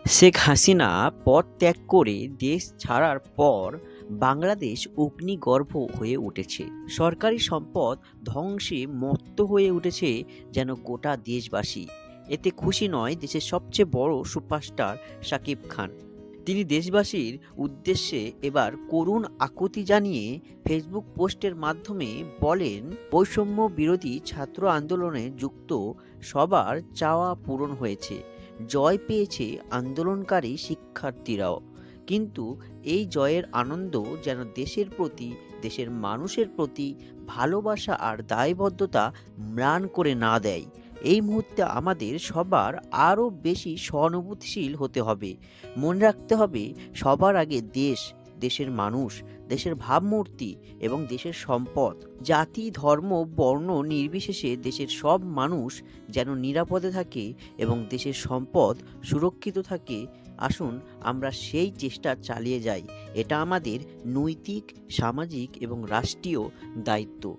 শেখ হাসিনা পদ ত্যাগ করে দেশ ছাড়ার পর বাংলাদেশ অগ্নিগর্ভ হয়ে উঠেছে। সরকারি সম্পদ ধ্বংসে মত্ত হয়ে উঠেছে যেন গোটা দেশবাসী। এতে খুশি নয় দেশের সবচেয়ে বড় সুপারস্টার শাকিব খান। তিনি দেশবাসীর উদ্দেশ্যে এবার করুণ আকুতি জানিয়ে ফেসবুক পোস্টের মাধ্যমে বলেন, বৈষম্য বিরোধী ছাত্র আন্দোলনে যুক্ত সবার চাওয়া পূরণ হয়েছে, জয় পেয়েছে আন্দোলনকারী শিক্ষার্থীরাও। কিন্তু এই জয়ের আনন্দ যেন দেশের প্রতি, দেশের মানুষের প্রতি ভালোবাসা আর দায়বদ্ধতা ম্লান করে না দেয়। এই মুহূর্তে আমাদের সবার আরও বেশি সহানুভূতিশীল হতে হবে। মনে রাখতে হবে, সবার আগে দেশ, দেশের মানুষ, দেশের ভাবমূর্তি এবং দেশের সম্পদ। জাতি, ধর্ম, বর্ণ নির্বিশেষে দেশের সব মানুষ যেন নিরাপদে থাকে এবং দেশের সম্পদ সুরক্ষিত থাকে। আসুন আমরা সেই চেষ্টা চালিয়ে যাই। এটা আমাদের নৈতিক, সামাজিক এবং রাষ্ট্রীয় দায়িত্ব।